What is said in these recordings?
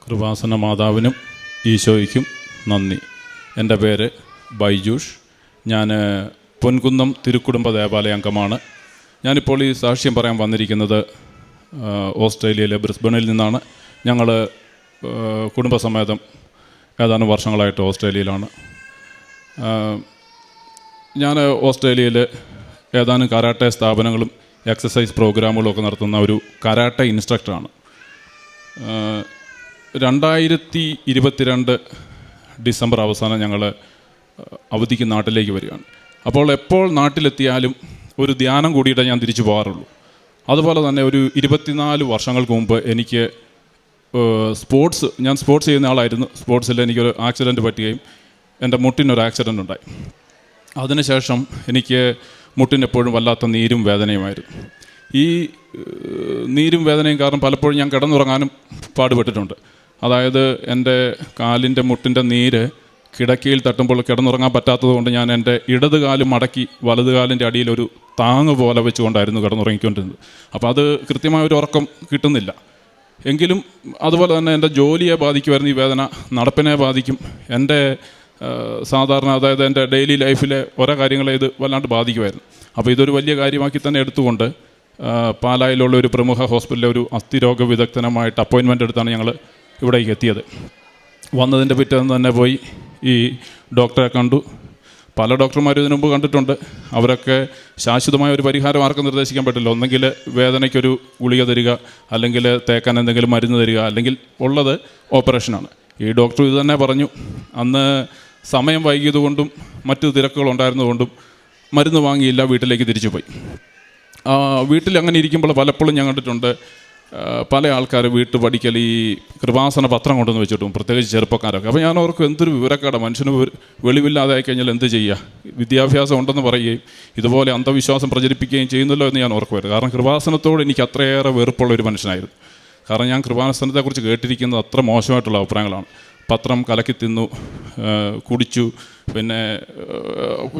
കൃപാസന മാതാവിനും ഈശോയ്ക്കും നന്ദി. എൻ്റെ പേര് ബൈജൂഷ്. ഞാൻ പൊൻകുന്നം തിരുക്കുടുംബ ദേവാലയ അംഗമാണ്. ഞാനിപ്പോൾ ഈ സാക്ഷ്യം പറയാൻ വന്നിരിക്കുന്നത് ഓസ്ട്രേലിയയിലെ ബ്രിസ്ബണിൽ നിന്നാണ്. ഞങ്ങൾ കുടുംബസമേതം ഏതാനും വർഷങ്ങളായിട്ട് ഓസ്ട്രേലിയയിലാണ്. ഞാൻ ഓസ്ട്രേലിയയിൽ ഏതാനും കരാട്ടെ സ്ഥാപനങ്ങളും എക്സസൈസ് പ്രോഗ്രാമുകളും ഒക്കെ നടത്തുന്ന ഒരു കരാട്ടെ ഇൻസ്ട്രക്ടറാണ്. 2022 ഡിസംബർ അവസാനം ഞങ്ങൾ അവധിക്ക് നാട്ടിലേക്ക് വരികയാണ്. അപ്പോൾ എപ്പോൾ നാട്ടിലെത്തിയാലും ഒരു ധ്യാനം കൂടിയിട്ടേ ഞാൻ തിരിച്ചു പോകാറുള്ളൂ. അതുപോലെ തന്നെ ഒരു 24 വർഷങ്ങൾക്ക് മുമ്പ് എനിക്ക് ഞാൻ സ്പോർട്സ് ചെയ്യുന്ന ആളായിരുന്നു. സ്പോർട്സിൽ എനിക്കൊരു ആക്സിഡൻറ്റ് പറ്റുകയും എൻ്റെ മുട്ടിനൊരു ആക്സിഡൻ്റ് ഉണ്ടായി. അതിനുശേഷം എനിക്ക് മുട്ടിനെപ്പോഴും വല്ലാത്ത നീരും വേദനയുമായിരുന്നു. ഈ നീരും വേദനയും കാരണം പലപ്പോഴും ഞാൻ കിടന്നുറങ്ങാനും പാടുപെട്ടിട്ടുണ്ട്. അതായത് എൻ്റെ കാലിൻ്റെ മുട്ടിൻ്റെ നീര് കിടക്കയിൽ തട്ടുമ്പോൾ കിടന്നുറങ്ങാൻ പറ്റാത്തത് കൊണ്ട് ഞാൻ എൻ്റെ ഇടത് കാലും മടക്കി വലത് കാലിൻ്റെ അടിയിലൊരു താങ്ങ് പോലെ വെച്ചുകൊണ്ടായിരുന്നു കിടന്നുറങ്ങിക്കൊണ്ടിരുന്നത്. അപ്പോൾ അത് കൃത്യമായ ഒരു ഉറക്കം കിട്ടുന്നില്ല. എങ്കിലും അതുപോലെ തന്നെ എൻ്റെ ജോലിയെ ബാധിക്കുമായിരുന്നു ഈ വേദന, നടപ്പിനെ ബാധിക്കും, എൻ്റെ സാധാരണ അതായത് എൻ്റെ ഡെയിലി ലൈഫിലെ ഓരോ കാര്യങ്ങളെ ഇത് വല്ലാണ്ട് ബാധിക്കുമായിരുന്നു. അപ്പോൾ ഇതൊരു വലിയ കാര്യമാക്കി തന്നെ എടുത്തുകൊണ്ട് പാലായിലുള്ള ഒരു പ്രമുഖ ഹോസ്പിറ്റലിലെ ഒരു അസ്ഥിരോഗ വിദഗ്ധനുമായിട്ട് അപ്പോയിൻമെൻ്റ് എടുത്താണ് ഞങ്ങൾ ഇവിടേക്ക് എത്തിയത്. വന്നതിൻ്റെ പിറ്റേന്ന് തന്നെ പോയി ഈ ഡോക്ടറെ കണ്ടു. പല ഡോക്ടർമാരും ഇതിനു മുമ്പ് കണ്ടിട്ടുണ്ട്. അവരൊക്കെ ശാശ്വതമായ ഒരു പരിഹാരം ആർക്കും നിർദ്ദേശിക്കാൻ പറ്റില്ല. ഒന്നെങ്കിൽ വേദനയ്ക്കൊരു ഗുളിക തരിക, അല്ലെങ്കിൽ തേക്കാൻ എന്തെങ്കിലും മരുന്ന് തരിക, അല്ലെങ്കിൽ ഉള്ളത് ഓപ്പറേഷനാണ്. ഈ ഡോക്ടർ ഇത് തന്നെ പറഞ്ഞു. അന്ന് സമയം വൈകിയതുകൊണ്ടും മറ്റു തിരക്കുകളുണ്ടായിരുന്നതുകൊണ്ടും മരുന്ന് വാങ്ങിയില്ല, വീട്ടിലേക്ക് തിരിച്ചു പോയി. വീട്ടിൽ അങ്ങനെ ഇരിക്കുമ്പോൾ പലപ്പോഴും ഞാൻ കണ്ടിട്ടുണ്ട് പല ആൾക്കാർ വീട്ടു പഠിക്കൽ ഈ കൃപാസന പത്രം കൊണ്ടുവന്ന് വെച്ചിട്ടും, പ്രത്യേകിച്ച് ചെറുപ്പക്കാരൊക്കെ. അപ്പോൾ ഞാൻ ഓർക്കും എന്തൊരു വിവരക്കേടാ, മനുഷ്യന് വെളിവില്ലാതെ ആയിക്കഴിഞ്ഞാൽ എന്ത് ചെയ്യുക, വിദ്യാഭ്യാസം ഉണ്ടെന്ന് പറയുകയും ഇതുപോലെ അന്ധവിശ്വാസം പ്രചരിപ്പിക്കുകയും ചെയ്യുന്നല്ലോ എന്ന് ഞാൻ ഓർക്കുമായിരുന്നു. കാരണം കൃപാസനത്തോട് എനിക്ക് അത്രയേറെ വെറുപ്പുള്ള ഒരു മനുഷ്യനായിരുന്നു. കാരണം ഞാൻ കൃപാസനത്തെക്കുറിച്ച് കേട്ടിരിക്കുന്നത് അത്ര മോശമായിട്ടുള്ള അഭിപ്രായങ്ങളാണ്. പത്രം കലക്കി തിന്നു, കുടിച്ചു, പിന്നെ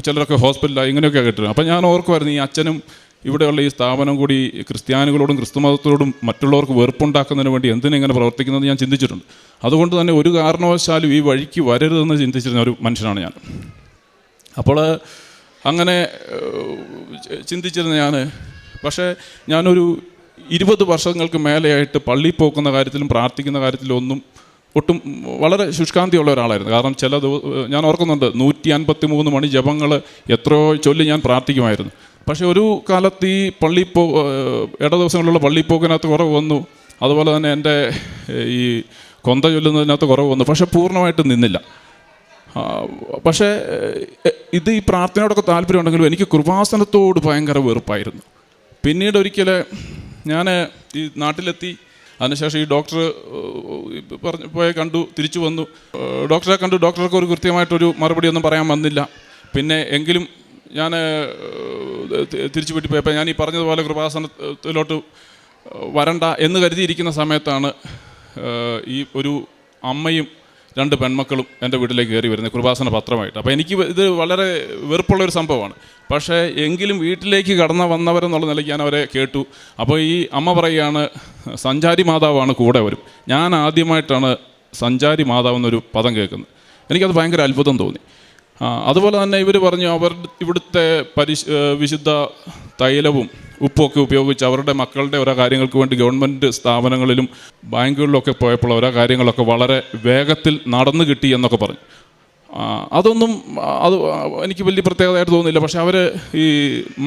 ചിലരൊക്കെ ഹോസ്പിറ്റലായി, ഇങ്ങനെയൊക്കെ കേട്ടിരുന്നു. അപ്പോൾ ഞാൻ ഓർക്കുമായിരുന്നു ഈ അച്ഛനും ഇവിടെയുള്ള ഈ സ്ഥാപനം കൂടി ക്രിസ്ത്യാനികളോടും ക്രിസ്തുമതത്തോടും മറ്റുള്ളവർക്ക് വെറുപ്പുണ്ടാക്കുന്നതിന് വേണ്ടി എന്തിനെങ്ങനെ പ്രവർത്തിക്കുന്നത് ഞാൻ ചിന്തിച്ചിട്ടുണ്ട്. അതുകൊണ്ട് തന്നെ ഒരു കാരണവശാലും ഈ വഴിക്ക് വരരുതെന്ന് ചിന്തിച്ചിരുന്ന ഒരു മനുഷ്യനാണ് ഞാൻ. അപ്പോൾ അങ്ങനെ ചിന്തിച്ചിരുന്ന പക്ഷേ ഞാനൊരു 20 വർഷങ്ങൾക്ക് മേലെയായിട്ട് പള്ളിയിൽ പോകുന്ന കാര്യത്തിലും പ്രാർത്ഥിക്കുന്ന കാര്യത്തിലും ഒട്ടും വളരെ ശുഷ്കാന്തിയുള്ള ഒരാളായിരുന്നു. കാരണം ഞാൻ ഓർക്കുന്നുണ്ട് 153 മണി ജപങ്ങൾ എത്രയോ ചൊല്ലി ഞാൻ പ്രാർത്ഥിക്കുമായിരുന്നു. പക്ഷേ ഒരു കാലത്ത് ഈ ഇട ദിവസങ്ങളിലുള്ള പള്ളിപ്പോക്കിനകത്ത് കുറവ് വന്നു. അതുപോലെ തന്നെ എൻ്റെ ഈ കൊന്ത ചൊല്ലുന്നതിനകത്ത് കുറവ് വന്നു. പക്ഷേ പൂർണ്ണമായിട്ട് നിന്നില്ല. പക്ഷേ ഈ പ്രാർത്ഥനയോടൊക്കെ താല്പര്യമുണ്ടെങ്കിലും എനിക്ക് കൃപാസനത്തോട് ഭയങ്കര വെറുപ്പായിരുന്നു. പിന്നീട് ഒരിക്കൽ ഞാൻ ഈ നാട്ടിലെത്തി. അതിനുശേഷം ഈ ഡോക്ടർ പോയി കണ്ടു, തിരിച്ചു വന്നു. ഡോക്ടറെ കണ്ടു. ഡോക്ടർക്ക് ഒരു കൃത്യമായിട്ടൊരു മറുപടിയൊന്നും പറയാൻ വന്നില്ല. പിന്നെ എങ്കിലും ഞാൻ തിരിച്ചു വീട്ടിൽ പോയപ്പോൾ ഞാൻ ഈ പറഞ്ഞതുപോലെ കൃപാസനത്തിലോട്ട് വരണ്ട എന്ന് കരുതിയിരിക്കുന്ന സമയത്താണ് ഈ ഒരു അമ്മയും 2 പെൺമക്കളും എൻ്റെ വീട്ടിലേക്ക് കയറി വരുന്നത് കൃപാസന പത്രമായിട്ട്. അപ്പോൾ എനിക്ക് ഇത് വളരെ വെറുപ്പുള്ളൊരു സംഭവമാണ്. പക്ഷേ എങ്കിലും വീട്ടിലേക്ക് വന്നവരെന്നുള്ള നിലയ്ക്ക് ഞാൻ അവരെ കേട്ടു. അപ്പോൾ ഈ അമ്മ പറയുകയാണ്, സഞ്ചാരി മാതാവാണ് കൂടെ വരും. ഞാൻ ആദ്യമായിട്ടാണ് സഞ്ചാരി മാതാവ് എന്നൊരു പദം കേൾക്കുന്നത്. എനിക്കത് ഭയങ്കര അത്ഭുതം തോന്നി. അതുപോലെ തന്നെ ഇവർ പറഞ്ഞു ഇവിടുത്തെ വിശുദ്ധ തൈലവും ഉപ്പൊക്കെ ഉപയോഗിച്ച് അവരുടെ മക്കളുടെ ഓരോ കാര്യങ്ങൾക്ക് വേണ്ടി ഗവൺമെൻറ് സ്ഥാപനങ്ങളിലും ബാങ്കുകളിലൊക്കെ പോയപ്പോൾ ഓരോ കാര്യങ്ങളൊക്കെ വളരെ വേഗത്തിൽ നടന്നു കിട്ടി എന്നൊക്കെ പറഞ്ഞു. അതൊന്നും എനിക്ക് വലിയ പ്രത്യേകതയായിട്ട് തോന്നുന്നില്ല. പക്ഷേ അവർ ഈ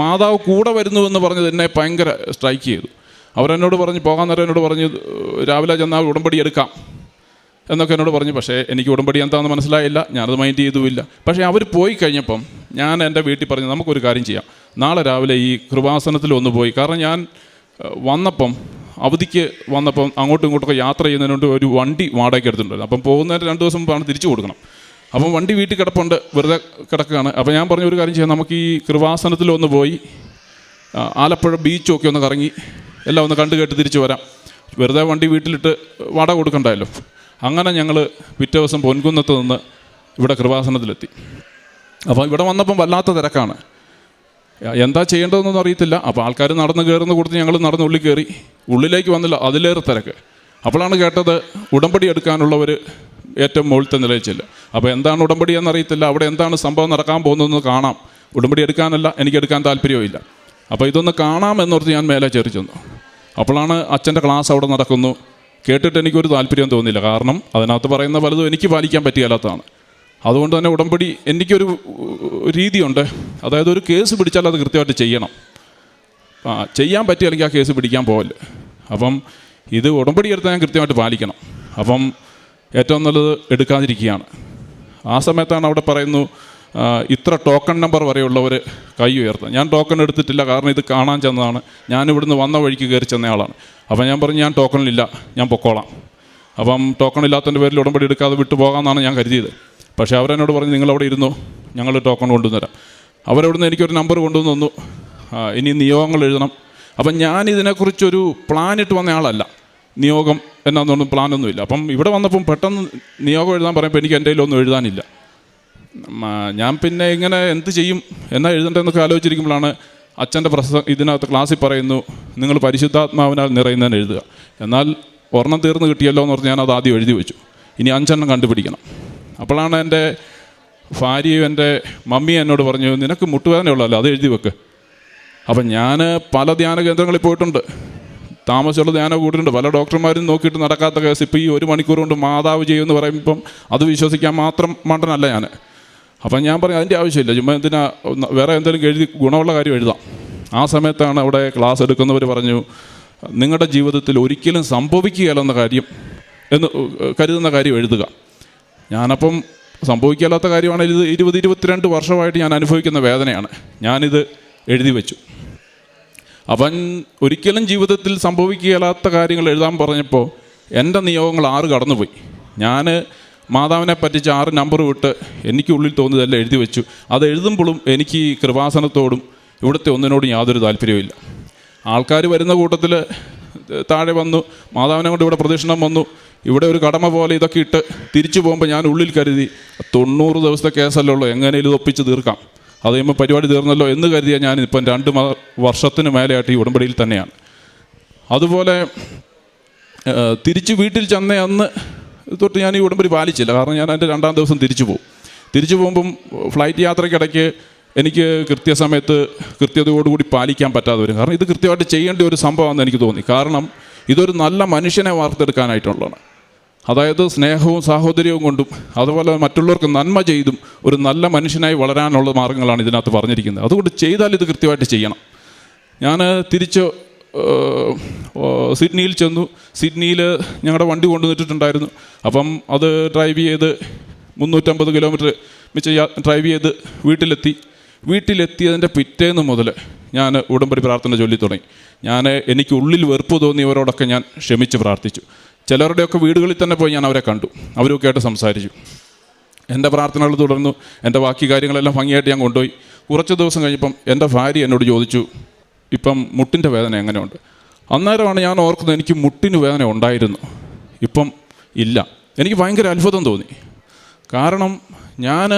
മാതാവ് കൂടെ വരുന്നുവെന്ന് പറഞ്ഞത് എന്നെ ഭയങ്കര സ്ട്രൈക്ക് ചെയ്തു. അവരെന്നോട് പറഞ്ഞു, പോകാൻ നേരം എന്നോട് പറഞ്ഞു, രാവിലെ ചെന്നാൽ ഉടമ്പടി എടുക്കാം എന്നൊക്കെ എന്നോട് പറഞ്ഞു. പക്ഷേ എനിക്ക് ഉടമ്പടി എന്താണെന്ന് മനസ്സിലായില്ല, ഞാനത് മൈൻഡ് ചെയ്തുമില്ല. പക്ഷേ അവർ പോയി കഴിഞ്ഞപ്പം ഞാൻ എൻ്റെ വീട്ടിൽ പറഞ്ഞു, നമുക്കൊരു കാര്യം ചെയ്യാം, നാളെ രാവിലെ ഈ കൃപാസനത്തിൽ ഒന്ന് പോയി. കാരണം ഞാൻ അവധിക്ക് വന്നപ്പം അങ്ങോട്ടും ഇങ്ങോട്ടൊക്കെ യാത്ര ചെയ്യുന്നതിനുകൊണ്ട് ഒരു വണ്ടി വാടകയ്ക്ക് എടുത്തിട്ടുണ്ടായിരുന്നു. അപ്പം പോകുന്നതിന് 2 ദിവസം മുമ്പാണ് തിരിച്ചു കൊടുക്കണം. അപ്പം വണ്ടി വീട്ടിൽ കിടപ്പുണ്ട്, വെറുതെ കിടക്കുകയാണ്. അപ്പോൾ ഞാൻ പറഞ്ഞു, ഒരു കാര്യം ചെയ്യാം, നമുക്ക് ഈ കൃപാസനത്തിൽ ഒന്ന് പോയി ആലപ്പുഴ ബീച്ചൊക്കെ ഒന്ന് കറങ്ങി എല്ലാം ഒന്ന് കണ്ടു കേട്ട് തിരിച്ചു വരാം. വെറുതെ വണ്ടി വീട്ടിലിട്ട് വാടക കൊടുക്കണ്ടല്ലോ. അങ്ങനെ ഞങ്ങൾ പിറ്റേ ദിവസം പൊൻകുന്നത്ത് നിന്ന് ഇവിടെ കൃപാസനത്തിലെത്തി. അപ്പോൾ ഇവിടെ വന്നപ്പം വല്ലാത്ത തിരക്കാണ്. എന്താ ചെയ്യേണ്ടതെന്നൊന്നും അറിയത്തില്ല. അപ്പോൾ ആൾക്കാർ നടന്ന് കയറുന്ന കൊടുത്ത് ഞങ്ങൾ നടന്ന് ഉള്ളിൽ കയറി. ഉള്ളിലേക്ക് വന്നില്ല, അതിലേറെ തിരക്ക്. അപ്പോഴാണ് കേട്ടത് ഉടമ്പടി എടുക്കാനുള്ളവർ ഏറ്റവും മുകളിലത്തെ നിലയിൽ ചെല്ലും. അപ്പോൾ എന്താണ് ഉടമ്പടി എന്നറിയത്തില്ല, അവിടെ എന്താണ് സംഭവം നടക്കാൻ പോകുന്നതെന്ന് കാണാം. ഉടമ്പടി എടുക്കാനല്ല, എനിക്ക് എടുക്കാൻ താല്പര്യവുമില്ല. അപ്പോൾ ഇതൊന്ന് കാണാം എന്നോർത്ത് ഞാൻ മേലെ കയറി ചെന്നു. അപ്പോഴാണ് അച്ഛൻ്റെ ക്ലാസ് അവിടെ നടക്കുന്നു. കേട്ടിട്ട് എനിക്കൊരു താല്പര്യം തോന്നിയില്ല, കാരണം അതിനകത്ത് പറയുന്ന പലതും എനിക്ക് പാലിക്കാൻ പറ്റിയാലാത്തതാണ്. അതുകൊണ്ട് തന്നെ ഉടമ്പടി എനിക്കൊരു രീതിയുണ്ട്, അതായത് ഒരു കേസ് പിടിച്ചാൽ അത് കൃത്യമായിട്ട് ചെയ്യണം. ചെയ്യാൻ പറ്റിയില്ലെങ്കിൽ ആ കേസ് പിടിക്കാൻ പോകല്ലേ. അപ്പം ഇത് ഉടമ്പടി എടുത്താൽ ഞാൻ കൃത്യമായിട്ട് പാലിക്കണം. അപ്പം ഏറ്റവും നല്ലത് എടുക്കാതിരിക്കുകയാണ്. ആ സമയത്താണ് അവിടെ പറയുന്നു, ഇത്ര ടോക്കൺ നമ്പർ വരെയുള്ളവർ കൈ ഉയർത്തുക. ഞാൻ ടോക്കൺ എടുത്തിട്ടില്ല, കാരണം ഇത് കാണാൻ ചെന്നതാണ്. ഞാനിവിടുന്ന് വന്ന വഴിക്ക് കയറി ചെന്നയാളാണ്. അപ്പം ഞാൻ പറഞ്ഞു, ഞാൻ ടോക്കണിലില്ല, ഞാൻ പൊക്കോളാം. അപ്പം ടോക്കൺ ഇല്ലാത്തതിൻ്റെ പേരിൽ ഉടമ്പടി എടുക്കാതെ വിട്ടു പോകാമെന്നാണ് ഞാൻ കരുതിയത്. പക്ഷേ അവരെന്നോട് പറഞ്ഞു, നിങ്ങളവിടെ ഇരുന്നു, ഞങ്ങൾ ടോക്കൺ കൊണ്ടുവന്നുതരാം. അവരവിടുന്ന് എനിക്കൊരു നമ്പർ കൊണ്ടുവന്ന് തന്നു. ഇനി നിയോഗങ്ങൾ എഴുതണം. അപ്പം ഞാൻ ഇതിനെക്കുറിച്ചൊരു പ്ലാനിട്ട് വന്ന ആളല്ല. നിയോഗം എന്നാന്നൊന്നും പ്ലാനൊന്നുമില്ല. അപ്പം ഇവിടെ വന്നപ്പം പെട്ടെന്ന് നിയോഗം എഴുതാൻ പറയുമ്പോൾ എനിക്ക് എൻ്റെ കയ്യിലൊന്നും എഴുതാനില്ല. ഞാൻ പിന്നെ ഇങ്ങനെ എന്ത് ചെയ്യും, എന്നാ എഴുതേണ്ടതെന്നൊക്കെ ആലോചിച്ചിരിക്കുമ്പോഴാണ് അച്ഛൻ്റെ ഇതിനകത്ത് ക്ലാസ്സിൽ പറയുന്നു, നിങ്ങൾ പരിശുദ്ധാത്മാവിനാൽ നിറയുന്നതിന് എഴുതുക. എന്നാൽ ഒരെണ്ണം തീർന്ന് കിട്ടിയല്ലോ എന്ന് പറഞ്ഞ് ഞാൻ അത് ആദ്യം എഴുതി വെച്ചു. ഇനി 5 കണ്ടുപിടിക്കണം. അപ്പോഴാണ് എൻ്റെ ഭാര്യയും എൻ്റെ മമ്മിയും എന്നോട് പറഞ്ഞു, നിനക്ക് മുട്ടുവേദനയുള്ളതല്ലോ, അത് എഴുതി വെക്ക്. അപ്പം ഞാൻ പല ധ്യാന കേന്ദ്രങ്ങളിൽ പോയിട്ടുണ്ട്, താമസമുള്ള ധ്യാനം കൂട്ടിയിട്ടുണ്ട്. പല ഡോക്ടർമാരും നോക്കിയിട്ട് നടക്കാത്ത കേസ് ഇപ്പോൾ ഈ 1 മണിക്കൂർ കൊണ്ട് മാതാവ് ചെയ്യുമെന്ന് പറയുമ്പം അത് വിശ്വസിക്കാൻ മാത്രം മണ്ടനല്ല ഞാൻ. അപ്പം ഞാൻ പറഞ്ഞു, അതിൻ്റെ ആവശ്യമില്ല, ചുമ്മാ എന്തിനാ, വേറെ എന്തെങ്കിലും എഴുതി ഗുണമുള്ള കാര്യം എഴുതാം. ആ സമയത്താണ് അവിടെ ക്ലാസ് എടുക്കുന്നവർ പറഞ്ഞു, നിങ്ങളുടെ ജീവിതത്തിൽ ഒരിക്കലും സംഭവിക്കുകയില്ലെന്ന കാര്യം എന്ന് കരുതുന്ന കാര്യം എഴുതുക. ഞാനപ്പം സംഭവിക്കാത്ത കാര്യമാണ്, ഇത് 20-22 വർഷമായിട്ട് ഞാൻ അനുഭവിക്കുന്ന വേദനയാണ്. ഞാനിത് എഴുതി വെച്ചു. അവൻ ഒരിക്കലും ജീവിതത്തിൽ സംഭവിക്കുകയില്ലാത്ത കാര്യങ്ങൾ എഴുതാൻ പറഞ്ഞപ്പോൾ എൻ്റെ നിയോഗങ്ങൾ 6 കടന്നുപോയി. ഞാൻ മാതാവിനെ പറ്റിച്ച് 6 നമ്പർ വിട്ട് എനിക്കുള്ളിൽ തോന്നിയതെല്ലാം എഴുതി വെച്ചു. അത് എഴുതുമ്പോഴും എനിക്ക് ഈ കൃപാസനത്തോടും ഇവിടുത്തെ ഒന്നിനോടും യാതൊരു താല്പര്യവുമില്ല. ആൾക്കാർ വരുന്ന കൂട്ടത്തിൽ താഴെ വന്നു, മാതാവിനെ കൊണ്ട് ഇവിടെ പ്രദക്ഷിണം വന്നു, ഇവിടെ ഒരു കടമ പോലെ ഇതൊക്കെ ഇട്ട് തിരിച്ചു പോകുമ്പോൾ ഞാൻ ഉള്ളിൽ കരുതി 90 ദിവസത്തെ കേസല്ലേ ഉള്ളൂ, എങ്ങനെയും ഇത് ഒപ്പിച്ച് തീർക്കാം, അത് കഴിയുമ്പോൾ പരിപാടി തീർന്നല്ലോ എന്ന് കരുതിയാൽ ഞാനിപ്പം 2 വർഷത്തിന് മേലെയായിട്ട് ഈ ഉടമ്പടിയിൽ തന്നെയാണ്. അതുപോലെ തിരിച്ച് വീട്ടിൽ ചെന്ന അന്ന് തൊട്ട് ഞാൻ ഈ ഉടമ്പടി പാലിച്ചില്ല, കാരണം ഞാൻ എൻ്റെ 2-ാം ദിവസം തിരിച്ചു പോകും. തിരിച്ചു പോകുമ്പം ഫ്ലൈറ്റ് യാത്രയ്ക്കിടയ്ക്ക് എനിക്ക് കൃത്യസമയത്ത് കൃത്യതയോടുകൂടി പാലിക്കാൻ പറ്റാതെ വരും. കാരണം ഇത് കൃത്യമായിട്ട് ചെയ്യേണ്ട ഒരു സംഭവമാണെന്ന് എനിക്ക് തോന്നി. കാരണം ഇതൊരു നല്ല മനുഷ്യനെ വാർത്തെടുക്കാനായിട്ടുള്ളതാണ്. അതായത് സ്നേഹവും സാഹോദര്യവും കൊണ്ടും അതുപോലെ മറ്റുള്ളവർക്ക് നന്മ ചെയ്തും ഒരു നല്ല മനുഷ്യനായി വളരാനുള്ള മാർഗ്ഗങ്ങളാണ് ഇതിനകത്ത് പറഞ്ഞിരിക്കുന്നത്. അതുകൊണ്ട് ചെയ്താൽ ഇത് കൃത്യമായിട്ട് ചെയ്യണം. ഞാൻ തിരിച്ച് സിഡ്നിയിൽ ചെന്നു. സിഡ്നിയിൽ ഞങ്ങളുടെ വണ്ടി കൊണ്ടുവന്നിട്ടുണ്ടായിരുന്നു. അപ്പം അത് ഡ്രൈവ് ചെയ്ത് 350 കിലോമീറ്റർ ഡ്രൈവ് ചെയ്ത് വീട്ടിലെത്തിയതിൻ്റെ പിറ്റേന്ന് മുതൽ ഞാൻ ഉടമ്പടി പ്രാർത്ഥന ചൊല്ലി തുടങ്ങി. എനിക്ക് ഉള്ളിൽ വെറുപ്പ് തോന്നിയവരോടൊക്കെ ഞാൻ ക്ഷമിച്ച് പ്രാർത്ഥിച്ചു. ചിലരുടെയൊക്കെ വീടുകളിൽ തന്നെ പോയി ഞാൻ അവരെ കണ്ടു, അവരൊക്കെ ആയിട്ട് സംസാരിച്ചു. എൻ്റെ പ്രാർത്ഥനകൾ തുടർന്നു. എൻ്റെ ബാക്കി കാര്യങ്ങളെല്ലാം ഭംഗിയായിട്ട് ഞാൻ കൊണ്ടുപോയി. കുറച്ച് ദിവസം കഴിഞ്ഞപ്പം എൻ്റെ ഭാര്യ എന്നോട് ചോദിച്ചു, ഇപ്പം മുട്ടിൻ്റെ വേദന എങ്ങനെയുണ്ട്? അന്നേരമാണ് ഞാൻ ഓർക്കുന്നത്, എനിക്ക് മുട്ടിന് വേദന ഉണ്ടായിരുന്നു, ഇപ്പം ഇല്ല. എനിക്ക് ഭയങ്കര അത്ഭുതം തോന്നി. കാരണം ഞാൻ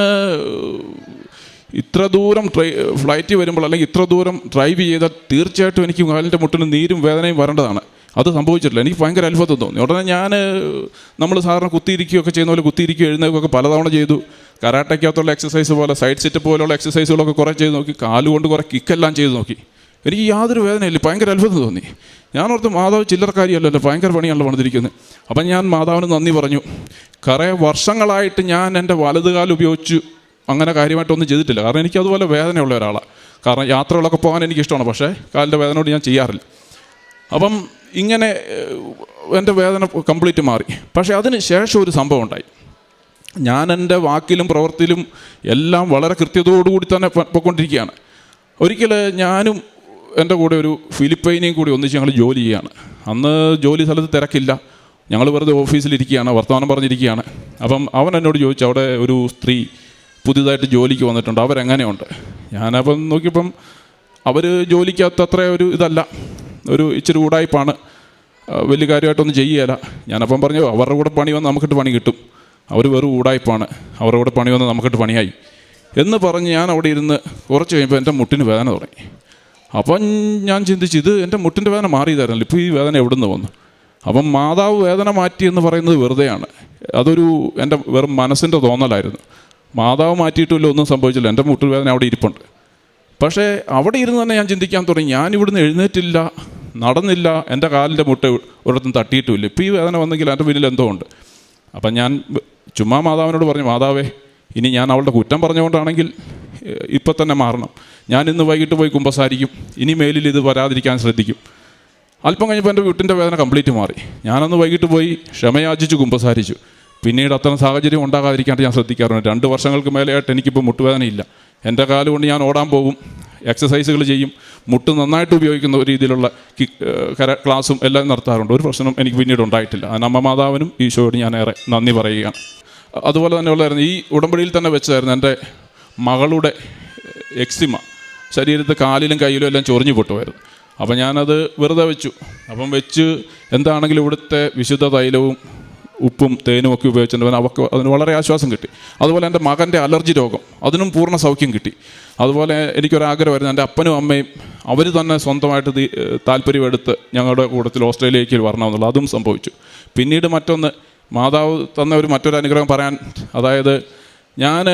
ഇത്ര ദൂരം ഫ്ലൈറ്റിൽ വരുമ്പോൾ അല്ലെങ്കിൽ ഇത്ര ദൂരം ഡ്രൈവ് ചെയ്താൽ തീർച്ചയായിട്ടും എനിക്ക് കാലിൻ്റെ മുട്ടിന് നീരും വേദനയും വരേണ്ടതാണ്. അത് സംഭവിച്ചിട്ടില്ല. എനിക്ക് ഭയങ്കര അത്ഭുതം തോന്നി. ഉടനെ നമ്മൾ സാധാരണ കുത്തിയിരിക്കുകയൊക്കെ ചെയ്യുന്ന പോലെ കുത്തിയിരിക്കുക എഴുന്നേൽക്കുകയൊക്കെ പലതവണ ചെയ്തു. കരാട്ടയ്ക്കകത്തുള്ള എക്സസൈസ് പോലെ സൈഡ് സിറ്റ് പോലുള്ള എക്സസൈസുകളൊക്കെ കുറേ ചെയ്ത് നോക്കി. കാലുകൊണ്ട് കുറേ കിക്കെല്ലാം ചെയ്ത് നോക്കി. എനിക്ക് യാതൊരു വേദനയില്ല. ഭയങ്കര അത്ഭുതം തോന്നി. ഞാനോർത്ത് മാതാവ് ചില്ലറക്കാരിയല്ലല്ലോ, ഭയങ്കര പണിയാണല്ലോ പണിതിരിക്കുന്നത്. അപ്പം ഞാൻ മാതാവിന് നന്ദി പറഞ്ഞു. കുറേ വർഷങ്ങളായിട്ട് ഞാൻ എൻ്റെ വലതുകാൽ ഉപയോഗിച്ച് അങ്ങനെ കാര്യമായിട്ടൊന്നും ചെയ്തിട്ടില്ല. കാരണം എനിക്കതുപോലെ വേദനയുള്ള ഒരാളാണ്. കാരണം യാത്രകളൊക്കെ പോകാൻ എനിക്കിഷ്ടമാണ്, പക്ഷേ കാലിൻ്റെ വേദനയോട് ഞാൻ ചെയ്യാറില്ല. അപ്പം ഇങ്ങനെ എൻ്റെ വേദന കംപ്ലീറ്റ് മാറി. പക്ഷേ അതിന് ശേഷം ഒരു സംഭവം ഉണ്ടായി. ഞാൻ എൻ്റെ വാക്കിലും പ്രവൃത്തിയിലും എല്ലാം വളരെ കൃത്യതയോടുകൂടി തന്നെ പോയിക്കൊണ്ടിരിക്കുകയാണ്. ഒരിക്കൽ ഞാനും എൻ്റെ കൂടെ ഒരു ഫിലിപ്പൈനെയും കൂടി ഒന്നിച്ച് ഞങ്ങൾ ജോലി ചെയ്യുകയാണ്. അന്ന് ജോലി സ്ഥലത്ത് തിരക്കില്ല, ഞങ്ങൾ വെറുതെ ഓഫീസിലിരിക്കുകയാണ്, വർത്തമാനം പറഞ്ഞിരിക്കുകയാണ്. അപ്പം അവൻ എന്നോട് ചോദിച്ചു, അവിടെ ഒരു സ്ത്രീ പുതിയതായിട്ട് ജോലിക്ക് വന്നിട്ടുണ്ട്, അവരെങ്ങനെയുണ്ട്? ഞാനപ്പം നോക്കിയപ്പം അവർ ജോലിക്കകത്ത് അത്ര ഒരു ഇതല്ല, ഒരു ഇച്ചിരി ഉടായ്പാണ്, വലിയ കാര്യമായിട്ടൊന്നും ചെയ്യുകയില്ല. ഞാനപ്പം പറഞ്ഞു, അവരുടെ കൂടെ പണി വന്ന് നമുക്കിട്ട് പണി കിട്ടും, അവർ വെറും ഉടായ്പാണ്, അവരുടെ കൂടെ പണി വന്ന് നമുക്കിട്ട് പണിയായി എന്ന് പറഞ്ഞ് ഞാൻ അവിടെ ഇരുന്ന് കുറച്ച് കഴിയുമ്പോൾ എൻ്റെ മുട്ടിന് വേദന തുടങ്ങി. അപ്പം ഞാൻ ചിന്തിച്ച്, ഇത് എൻ്റെ മുട്ടിൻ്റെ വേദന മാറിയതായിരുന്നല്ലോ, ഇപ്പോൾ ഈ വേദന എവിടെ നിന്ന് വന്നു? അപ്പം മാതാവ് വേദന മാറ്റി എന്ന് പറയുന്നത് വെറുതെയാണ്. അതൊരു എൻ്റെ വെറും മനസ്സിൻ്റെ തോന്നലായിരുന്നു. മാതാവ് മാറ്റിയിട്ടില്ല, ഒന്നും സംഭവിച്ചില്ല. എൻ്റെ മുട്ടുവേദന അവിടെ ഇരിപ്പുണ്ട്. പക്ഷേ അവിടെ ഇരുന്ന് തന്നെ ഞാൻ ചിന്തിക്കാൻ തുടങ്ങി, ഞാനിവിടുന്ന് എഴുന്നേറ്റില്ല, നടന്നില്ല, എൻ്റെ കാലിൻ്റെ മുട്ട് ഒരിടത്തും തട്ടിയിട്ടുമില്ല, ഇപ്പോൾ ഈ വേദന വന്നെങ്കിൽ എൻ്റെ പിന്നിൽ എന്തോ ഉണ്ട്. അപ്പം ഞാൻ ചുമ്മാ മാതാവിനോട് പറഞ്ഞു, മാതാവേ, ഇനി ഞാൻ അവളുടെ കുറ്റം പറഞ്ഞുകൊണ്ടാണെങ്കിൽ ഇപ്പം തന്നെ മാറണം. ഞാൻ ഇന്ന് വൈകിട്ട് പോയി കുമ്പസാരിക്കും, ഇനി മേലിൽ ഇത് വരാതിരിക്കാൻ ശ്രദ്ധിക്കും. അല്പം കഴിഞ്ഞപ്പോൾ എൻ്റെ വീട്ടിൻ്റെ വേദന കംപ്ലീറ്റ് മാറി. ഞാനന്ന് വൈകിട്ട് പോയി ക്ഷമയാചിച്ച് കുമ്പസാരിച്ചു. പിന്നീട് അത്തരം സാഹചര്യം ഉണ്ടാകാതിരിക്കാണ്ട് ഞാൻ ശ്രദ്ധിക്കാറുണ്ട്. 2 വർഷങ്ങൾക്ക് മേലെയായിട്ട് എനിക്കിപ്പോൾ മുട്ടുവേദനയില്ല. എൻ്റെ കാലുകൊണ്ട് ഞാൻ ഓടാൻ പോകും, എക്സസൈസുകൾ ചെയ്യും, മുട്ട് നന്നായിട്ട് ഉപയോഗിക്കുന്ന ഒരു രീതിയിലുള്ള ക്ലാസ്സും എല്ലാം നടത്താറുണ്ട്. ഒരു പ്രശ്നം എനിക്ക് പിന്നീട് ഉണ്ടായിട്ടില്ല. അതിന് അമ്മ മാതാവിനും ഈശോയോട് ഞാൻ ഏറെ നന്ദി പറയുകയാണ്. അതുപോലെ തന്നെ ഉള്ളതായിരുന്നു, ഈ ഉടമ്പടിയിൽ തന്നെ വെച്ചായിരുന്നു എൻ്റെ മകളുടെ എക്സിമ. ശരീരത്ത് കാലിലും കയ്യിലും എല്ലാം ചൊറിഞ്ഞു പൊട്ടുമായിരുന്നു. അപ്പം ഞാനത് വെറുതെ വെച്ചു. അപ്പം വെച്ച് എന്താണെങ്കിലും ഇവിടുത്തെ വിശുദ്ധ തൈലവും ഉപ്പും തേനും ഒക്കെ ഉപയോഗിച്ചിട്ടുണ്ടെങ്കിൽ അവർക്ക് അതിന് വളരെ ആശ്വാസം കിട്ടി. അതുപോലെ എൻ്റെ മകൻ്റെ അലർജി രോഗം, അതിനും പൂർണ്ണ സൗഖ്യം കിട്ടി. അതുപോലെ എനിക്കൊരാഗ്രഹമായിരുന്നു, എൻ്റെ അപ്പനും അമ്മയും അവർ തന്നെ സ്വന്തമായിട്ട് താല്പര്യമെടുത്ത് ഞങ്ങളുടെ കൂട്ടത്തിൽ ഓസ്ട്രേലിയയിലേക്ക് വരണമെന്നുള്ളത്, അതും സംഭവിച്ചു. പിന്നീട് മറ്റൊന്ന്, മാതാവ് തന്ന മറ്റൊരു അനുഗ്രഹം പറയാൻ, അതായത് ഞാൻ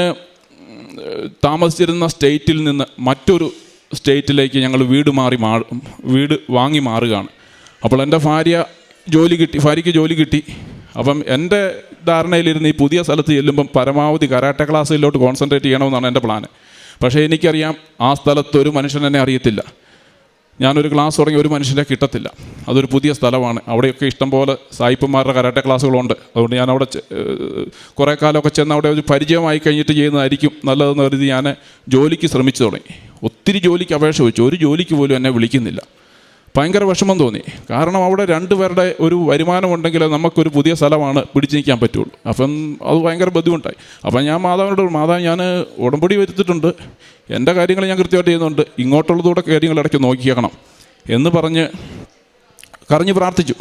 താമസിച്ചിരുന്ന സ്റ്റേറ്റിൽ നിന്ന് മറ്റൊരു സ്റ്റേറ്റിലേക്ക് ഞങ്ങൾ വീട് വാങ്ങി മാറുകയാണ്. അപ്പോൾ എൻ്റെ ഭാര്യയ്ക്ക് ജോലി കിട്ടി. അപ്പം എൻ്റെ ധാരണയിലിരുന്ന് ഈ പുതിയ സ്ഥലത്ത് ചെല്ലുമ്പം പരമാവധി കരാട്ടെ ക്ലാസ്സിലോട്ട് കോൺസെൻട്രേറ്റ് ചെയ്യണമെന്നാണ് എൻ്റെ പ്ലാന്. പക്ഷേ എനിക്കറിയാം, ആ സ്ഥലത്ത് ഒരു മനുഷ്യൻ എന്നെ അറിയത്തില്ല. ഞാനൊരു ക്ലാസ് തുടങ്ങി ഒരു മനുഷ്യനെ കിട്ടത്തില്ല. അതൊരു പുതിയ സ്ഥലമാണ്. അവിടെയൊക്കെ ഇഷ്ടംപോലെ സായിപ്പന്മാരുടെ കരാട്ടെ ക്ലാസ്സുകളുണ്ട്. അതുകൊണ്ട് ഞാൻ അവിടെ കുറേ കാലമൊക്കെ ചെന്ന് അവിടെ ഒരു പരിചയമായി കഴിഞ്ഞിട്ട് ചെയ്യുന്നതായിരിക്കും നല്ലതെന്ന് കരുതി ഞാൻ ജോലിക്ക് ശ്രമിച്ചു തുടങ്ങി. ഒത്തിരി ജോലിക്ക് അപേക്ഷ വെച്ചു. ഒരു ജോലിക്ക് പോലും എന്നെ വിളിക്കുന്നില്ല. ഭയങ്കര വിഷമം തോന്നി. കാരണം അവിടെ 2 പേരുടെ ഒരു വരുമാനമുണ്ടെങ്കിൽ നമുക്കൊരു പുതിയ സ്ഥലമാണ് പിടിച്ചു നിൽക്കാൻ പറ്റുള്ളൂ. അപ്പം അത് ഭയങ്കര ബുദ്ധിമുട്ടായി. അപ്പം ഞാൻ മാതാവിനോട്, മാതാവ്, ഞാൻ ഉടമ്പടി വരുത്തിയിട്ടുണ്ട്, എൻ്റെ കാര്യങ്ങൾ ഞാൻ കൃത്യമായിട്ട് ചെയ്യുന്നുണ്ട്, ഇങ്ങോട്ടുള്ളതൂടെ കാര്യങ്ങൾ ഇടയ്ക്ക് നോക്കിയേക്കണം എന്ന് കരഞ്ഞ് പ്രാർത്ഥിച്ചു.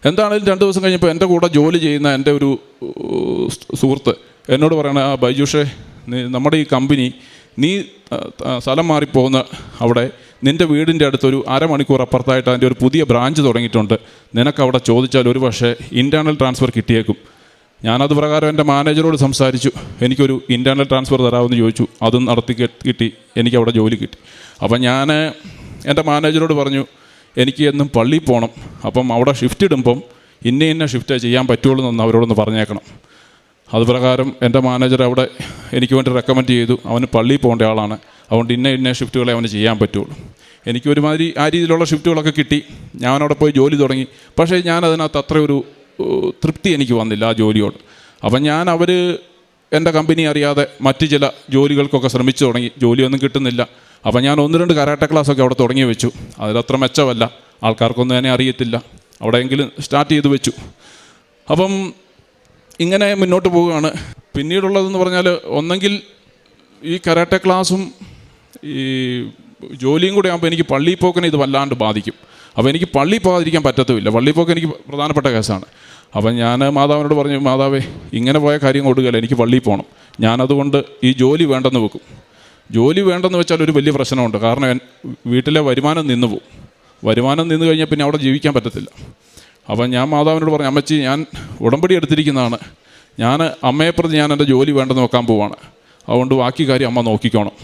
എന്താണെങ്കിലും 2 ദിവസം കഴിഞ്ഞപ്പോൾ എൻ്റെ കൂടെ ജോലി ചെയ്യുന്ന എൻ്റെ ഒരു സുഹൃത്ത് എന്നോട് പറയണ, ബൈജുഷേ, നമ്മുടെ ഈ കമ്പനി, നീ സ്ഥലം മാറിപ്പോകുന്ന അവിടെ നിൻ്റെ വീടിൻ്റെ അടുത്തൊരു അരമണിക്കൂർ അപ്പുറത്തായിട്ട് അതിൻ്റെ ഒരു പുതിയ ബ്രാഞ്ച് തുടങ്ങിയിട്ടുണ്ട്. നിനക്കവിടെ ചോദിച്ചാൽ ഒരു പക്ഷേ ഇൻറ്റേർണൽ ട്രാൻസ്ഫർ കിട്ടിയേക്കും. ഞാനത് പ്രകാരം എൻ്റെ മാനേജറോട് സംസാരിച്ചു. എനിക്കൊരു ഇൻറ്റേർണൽ ട്രാൻസ്ഫർ തരാമെന്ന് ചോദിച്ചു. അതും നടത്തി കിട്ടി. എനിക്കവിടെ ജോലി കിട്ടി. അപ്പം ഞാൻ എൻ്റെ മാനേജറോട് പറഞ്ഞു, എനിക്ക് എന്നും പള്ളിയിൽ പോകണം. അപ്പം അവിടെ ഷിഫ്റ്റ് ഇടുമ്പം ഇന്ന ഷിഫ്റ്റേ ചെയ്യാൻ പറ്റുള്ളൂ എന്ന് അവരോടൊന്ന് പറഞ്ഞേക്കണം. അത് പ്രകാരം എൻ്റെ മാനേജർ അവിടെ എനിക്ക് വേണ്ടി റെക്കമെൻഡ് ചെയ്തു. അവന് പള്ളിയിൽ പോകേണ്ട ആളാണ്, അതുകൊണ്ട് ഇന്ന ഷിഫ്റ്റുകളെ അവന് ചെയ്യാൻ പറ്റുള്ളൂ. എനിക്ക് ഒരുമാതിരി ആ രീതിയിലുള്ള ഷിഫ്റ്റുകളൊക്കെ കിട്ടി. ഞാനവിടെ പോയി ജോലി തുടങ്ങി. പക്ഷേ ഞാനതിനകത്ത് അത്രയൊരു തൃപ്തി എനിക്ക് വന്നില്ല ആ ജോലിയോട്. അപ്പം എൻ്റെ കമ്പനി അറിയാതെ മറ്റ് ചില ജോലികൾക്കൊക്കെ ശ്രമിച്ചു തുടങ്ങി. ജോലിയൊന്നും കിട്ടുന്നില്ല. അപ്പം ഞാൻ 1-2 കരാട്ടെ ക്ലാസ്സൊക്കെ അവിടെ തുടങ്ങി വെച്ചു. അതിലത്ര മെച്ചമല്ല, ആൾക്കാർക്കൊന്നും തന്നെ അറിയത്തില്ല. അവിടെയെങ്കിലും സ്റ്റാർട്ട് ചെയ്ത് വെച്ചു. അപ്പം ഇങ്ങനെ മുന്നോട്ട് പോവുകയാണ്. പിന്നീടുള്ളതെന്ന് പറഞ്ഞാൽ, ഒന്നെങ്കിൽ ഈ കരാട്ടെ ക്ലാസ്സും ഈ ജോലിയും കൂടെ ആകുമ്പോൾ എനിക്ക് പള്ളിയിൽ പോക്കിനെ ഇത് വല്ലാണ്ട് ബാധിക്കും. അപ്പോൾ എനിക്ക് പള്ളിയിൽ പോകാതിരിക്കാൻ പറ്റത്തുമില്ല. പള്ളിയിൽ പോക്ക് എനിക്ക് പ്രധാനപ്പെട്ട കേസാണ്. അപ്പം ഞാൻ മാതാവിനോട് പറഞ്ഞു, മാതാവേ, ഇങ്ങനെ പോയ കാര്യം കൊടുക്കുകയല്ല, എനിക്ക് പള്ളിയിൽ പോകണം. ഞാനതുകൊണ്ട് ഈ ജോലി വേണ്ടെന്ന് വെക്കും. ജോലി വേണ്ടെന്ന് വെച്ചാൽ ഒരു വലിയ പ്രശ്നമുണ്ട്. കാരണം വീട്ടിലെ വരുമാനം നിന്ന് പോകും. വരുമാനം നിന്ന് കഴിഞ്ഞാൽ പിന്നെ അവിടെ ജീവിക്കാൻ പറ്റത്തില്ല. അപ്പം ഞാൻ മാതാവിനോട് പറഞ്ഞു, അമ്മച്ചി, ഞാൻ ഉടമ്പടി എടുത്തിരിക്കുന്നതാണ്. ഞാൻ അമ്മയെ പ്രതി ഞാൻ എൻ്റെ ജോലി വേണ്ടെന്ന് വെക്കാൻ പോവാണ്. അതുകൊണ്ട് ബാക്കി കാര്യം അമ്മ നോക്കിക്കോണം.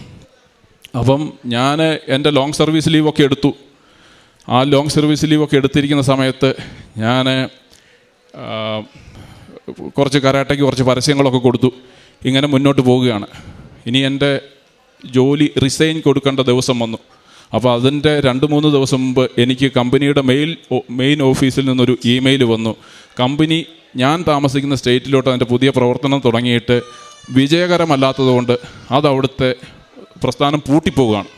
അപ്പം ഞാൻ എൻ്റെ ലോങ് സർവീസ് ലീവൊക്കെ എടുത്തു. ആ ലോങ് സർവീസ് ലീവൊക്കെ എടുത്തിരിക്കുന്ന സമയത്ത് ഞാൻ കുറച്ച് കരാട്ടയ്ക്ക് കുറച്ച് പരസ്യങ്ങളൊക്കെ കൊടുത്തു. ഇങ്ങനെ മുന്നോട്ട് പോവുകയാണ്. ഇനി എൻ്റെ ജോലി റിസൈൻ കൊടുക്കേണ്ട ദിവസം വന്നു. അപ്പോൾ അതിൻ്റെ 2-3 ദിവസം മുമ്പ് എനിക്ക് കമ്പനിയുടെ മെയിൻ ഓഫീസിൽ നിന്നൊരു ഇമെയിൽ വന്നു. കമ്പനി ഞാൻ താമസിക്കുന്ന സ്റ്റേറ്റിലോട്ട് അതിൻ്റെ പുതിയ പ്രവർത്തനം തുടങ്ങിയിട്ട് വിജയകരമല്ലാത്തതുകൊണ്ട് അതവിടുത്തെ പ്രസ്ഥാനം പൂട്ടിപ്പോവുകയാണ്.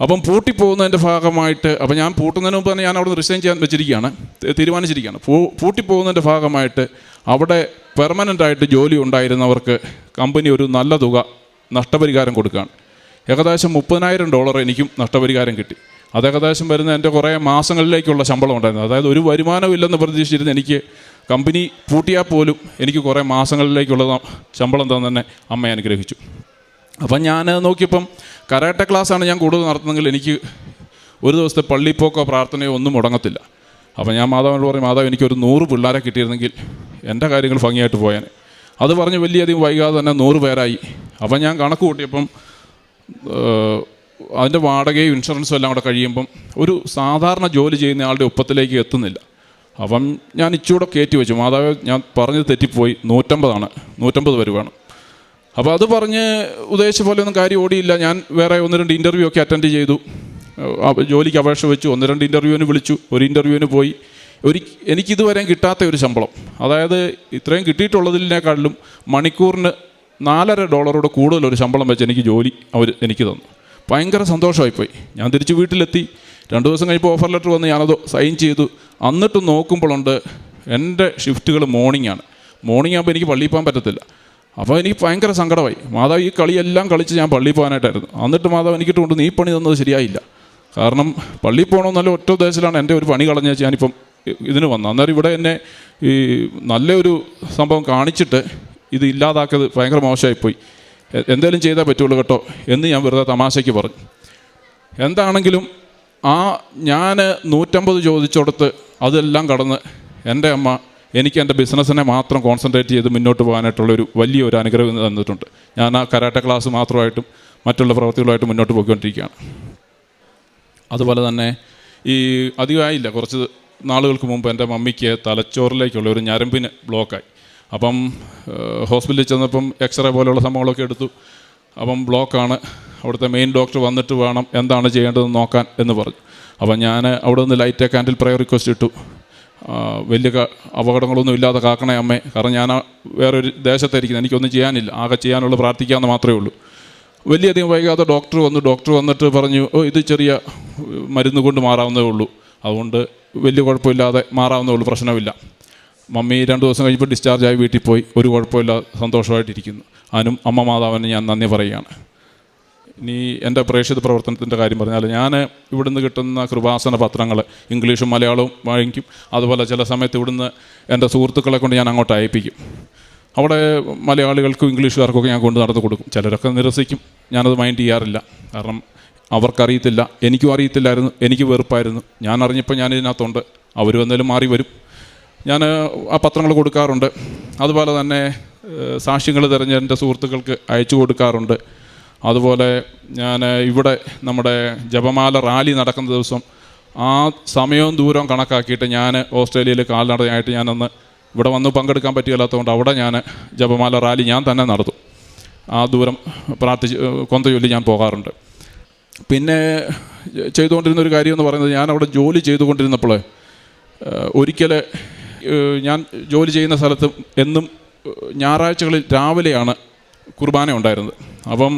അപ്പം പൂട്ടിപ്പോകുന്നതിൻ്റെ ഭാഗമായിട്ട്, അപ്പം ഞാൻ പൂട്ടുന്നതിന് മുമ്പ് തന്നെ ഞാൻ അവിടെ റിസൈൻ ചെയ്യാൻ തീരുമാനിച്ചിരിക്കുകയാണ്. പൂട്ടിപ്പോകുന്നതിൻ്റെ ഭാഗമായിട്ട് അവിടെ പെർമനൻ്റായിട്ട് ജോലി ഉണ്ടായിരുന്നവർക്ക് കമ്പനി ഒരു നല്ല തുക നഷ്ടപരിഹാരം കൊടുക്കുകയാണ്. ഏകദേശം $30,000 എനിക്കും നഷ്ടപരിഹാരം കിട്ടി. അത് ഏകദേശം വരുന്ന എൻ്റെ കുറേ മാസങ്ങളിലേക്കുള്ള ശമ്പളം ഉണ്ടായിരുന്നു. അതായത് ഒരു വരുമാനമില്ലെന്ന് പ്രതീക്ഷിച്ചിരുന്ന എനിക്ക് കമ്പനി പൂട്ടിയാൽ പോലും എനിക്ക് കുറേ മാസങ്ങളിലേക്കുള്ള ശമ്പളം തന്നെ അമ്മ അനുഗ്രഹിച്ചു. അപ്പം ഞാൻ നോക്കിയപ്പം കരാട്ടെ ക്ലാസ്സാണ് ഞാൻ കൂടുതൽ നടത്തുന്നതെങ്കിൽ എനിക്ക് ഒരു ദിവസത്തെ പള്ളിപ്പോക്കോ പ്രാർത്ഥനയോ ഒന്നും മുടങ്ങത്തില്ല. അപ്പോൾ ഞാൻ മാതാവിനോട് പറയും, മാതാവ് എനിക്കൊരു 100 പിള്ളേരെ കിട്ടിയിരുന്നെങ്കിൽ എൻ്റെ കാര്യങ്ങൾ ഭംഗിയായിട്ട് പോയാൽ. അത് പറഞ്ഞ് വലിയധികം വൈകാതെ തന്നെ 100 പേരായി. അപ്പം ഞാൻ കണക്ക് കൂട്ടിയപ്പം അതിൻ്റെ വാടകയും ഇൻഷുറൻസും എല്ലാം കൂടെ കഴിയുമ്പം ഒരു സാധാരണ ജോലി ചെയ്യുന്ന ആളുടെ ഒപ്പത്തിലേക്ക് എത്തുന്നില്ല. അപ്പം ഞാൻ ഇച്ചിരൂടെ കയറ്റി വെച്ചു. മാതാവ്, ഞാൻ പറഞ്ഞത് തെറ്റിപ്പോയി, 150 പേര് വേണം. അപ്പോൾ അത് പറഞ്ഞ് ഉദ്ദേശിച്ച പോലെ ഒന്നും കാര്യം ഓടിയില്ല. ഞാൻ വേറെ 1-2 ഇൻ്റർവ്യൂ ഒക്കെ അറ്റൻഡ് ചെയ്തു, ജോലിക്ക് അപേക്ഷ വെച്ചു, 1-2 ഇൻ്റർവ്യൂവിന് വിളിച്ചു, ഒരു ഇൻ്റർവ്യൂവിന് പോയി. എനിക്കിതുവരെയും കിട്ടാത്ത ഒരു ശമ്പളം, അതായത് ഇത്രയും കിട്ടിയിട്ടുള്ളതിനേക്കാളും മണിക്കൂറിന് $4.50 കൂടുതലൊരു ശമ്പളം വെച്ച് എനിക്ക് ജോലി അവർ എനിക്ക് തന്നു. ഭയങ്കര സന്തോഷമായിപ്പോയി. ഞാൻ തിരിച്ച് വീട്ടിലെത്തി. 2 ദിവസം കഴിഞ്ഞപ്പോൾ ഓഫർ ലെറ്റർ വന്ന് ഞാനത് സൈൻ ചെയ്തു. എന്നിട്ട് നോക്കുമ്പോഴുണ്ട് എൻ്റെ ഷിഫ്റ്റുകൾ മോർണിംഗ് ആകുമ്പോൾ എനിക്ക് പള്ളിയിൽ പോകാൻ പറ്റത്തില്ല. അപ്പോൾ എനിക്ക് ഭയങ്കര സങ്കടമായി. മാതാവ് ഈ കളിയെല്ലാം കളിച്ച് ഞാൻ പള്ളിയിൽ പോകാനായിട്ടായിരുന്നു. എന്നിട്ട് മാതാവ് എനിക്കിട്ട് കൊണ്ട് നീ പണി തന്നത് ശരിയായില്ല. കാരണം പള്ളിയിൽ പോകണമെന്നല്ല ഒറ്റ ഉദ്ദേശത്തിലാണ് എൻ്റെ ഒരു പണി കളഞ്ഞ ഞാനിപ്പം ഇതിന് വന്നത്. അന്നേരം ഇവിടെ എന്നെ ഈ നല്ലൊരു സംഭവം കാണിച്ചിട്ട് ഇത് ഇല്ലാതാക്കിയത് ഭയങ്കര മോശമായിപ്പോയി. എന്തേലും ചെയ്താൽ പറ്റുള്ളൂ കേട്ടോ എന്ന് ഞാൻ വെറുതെ തമാശയ്ക്ക് പറഞ്ഞു. എന്താണെങ്കിലും ഞാൻ 150 ചോദിച്ചോടത്ത് അതെല്ലാം കടന്ന് എൻ്റെ അമ്മ എനിക്ക് എൻ്റെ ബിസിനസ്സിനെ മാത്രം കോൺസെൻട്രേറ്റ് ചെയ്ത് മുന്നോട്ട് പോകാനായിട്ടുള്ളൊരു വലിയൊരു അനുഗ്രഹം തന്നിട്ടുണ്ട്. ഞാൻ ആ കരാട്ടെ ക്ലാസ് മാത്രമായിട്ടും മറ്റുള്ള പ്രവൃത്തികളുമായിട്ട് മുന്നോട്ട് പോയിക്കൊണ്ടിരിക്കുകയാണ്. അതുപോലെ തന്നെ ഈ അധികമായില്ല, കുറച്ച് നാളുകൾക്ക് മുമ്പ് എൻ്റെ മമ്മിക്ക് തലച്ചോറിലേക്കുള്ള ഒരു ഞരമ്പിന് ബ്ലോക്കായി. അപ്പം ഹോസ്പിറ്റലിൽ ചെന്നപ്പം എക്സ്റേ പോലെയുള്ള സംഭവങ്ങളൊക്കെ എടുത്തു. അപ്പം ബ്ലോക്കാണ്, അവിടുത്തെ മെയിൻ ഡോക്ടർ വന്നിട്ട് വേണം എന്താണ് ചെയ്യേണ്ടതെന്ന് നോക്കാൻ എന്ന് പറഞ്ഞു. അപ്പം ഞാൻ അവിടെ നിന്ന് ലൈറ്റ് കാൻഡിൽ പ്രയർ റിക്വസ്റ്റ് ഇട്ടു, വലിയ അപകടങ്ങളൊന്നും ഇല്ലാതെ കാക്കണേ അമ്മേ, കാരണം ഞാൻ വേറൊരു ദേശത്തായിരിക്കുന്നത്, എനിക്കൊന്നും ചെയ്യാനില്ല, ആകെ ചെയ്യാനുള്ള പ്രാർത്ഥിക്കാമെന്ന് മാത്രമേ ഉള്ളൂ. വലിയധികം വൈകാതെ ഡോക്ടർ വന്നിട്ട് പറഞ്ഞു, ഇത് ചെറിയ മരുന്ന് കൊണ്ട് മാറാവുന്നതേ ഉള്ളൂ, അതുകൊണ്ട് വലിയ കുഴപ്പമില്ലാതെ മാറാവുന്നേ ഉള്ളൂ, പ്രശ്നമില്ല. മമ്മി 2 ദിവസം കഴിഞ്ഞപ്പോൾ ഡിസ്ചാർജായി വീട്ടിൽ പോയി, ഒരു കുഴപ്പമില്ലാതെ സന്തോഷമായിട്ടിരിക്കുന്നു. അതിനും അമ്മ മാതാവിന് ഞാൻ നന്ദി പറയുകയാണ്. ഇനി എൻ്റെ പ്രേക്ഷിത പ്രവർത്തനത്തിൻ്റെ കാര്യം പറഞ്ഞാൽ, ഞാൻ ഇവിടുന്ന് കിട്ടുന്ന കൃപാസന പത്രങ്ങൾ ഇംഗ്ലീഷും മലയാളവും വാങ്ങിക്കും. അതുപോലെ ചില സമയത്ത് ഇവിടുന്ന് എൻ്റെ സുഹൃത്തുക്കളെ കൊണ്ട് ഞാൻ അങ്ങോട്ട് അയപ്പിക്കും. അവിടെ മലയാളികൾക്കും ഇംഗ്ലീഷുകാർക്കൊക്കെ ഞാൻ കൊണ്ട് നടന്നു കൊടുക്കും. ചിലരൊക്കെ നിരസിക്കും, ഞാനത് മൈൻഡ് ചെയ്യാറില്ല. കാരണം അവർക്കറിയത്തില്ല, എനിക്കും അറിയത്തില്ലായിരുന്നു, എനിക്ക് വെറുപ്പായിരുന്നു. ഞാൻ അറിഞ്ഞപ്പോൾ ഞാൻ ഇതിനകത്തുണ്ട്, അവർ വന്നാലും മാറി വരും. ഞാൻ ആ പത്രങ്ങൾ കൊടുക്കാറുണ്ട്. അതുപോലെ തന്നെ സാക്ഷ്യങ്ങൾ തിരഞ്ഞ് എൻ്റെ സുഹൃത്തുക്കൾക്ക് അയച്ചു കൊടുക്കാറുണ്ട്. അതുപോലെ ഞാൻ ഇവിടെ നമ്മുടെ ജപമാല റാലി നടക്കുന്ന ദിവസം ആ സമയവും ദൂരവും കണക്കാക്കിയിട്ട് ഞാൻ ഓസ്ട്രേലിയയിൽ കാൽനടയായിട്ട് ഞാനന്ന് ഇവിടെ വന്ന് പങ്കെടുക്കാൻ പറ്റില്ലാത്തതുകൊണ്ട് അവിടെ ഞാൻ ജപമാല റാലി ഞാൻ തന്നെ നടത്തും. ആ ദൂരം പ്രാർത്ഥിച്ച് കൊന്ത ചൊല്ലി ഞാൻ പോകാറുണ്ട്. പിന്നെ ചെയ്തുകൊണ്ടിരുന്നൊരു കാര്യം എന്ന് പറയുന്നത്, ഞാൻ അവിടെ ജോലി ചെയ്തുകൊണ്ടിരുന്നപ്പോൾ ഒരിക്കൽ ഞാൻ ജോലി ചെയ്യുന്ന സ്ഥലത്ത് എന്നും ഞായറാഴ്ചകളിൽ രാവിലെയാണ് കുർബാന ഉണ്ടായിരുന്നത്. അപ്പം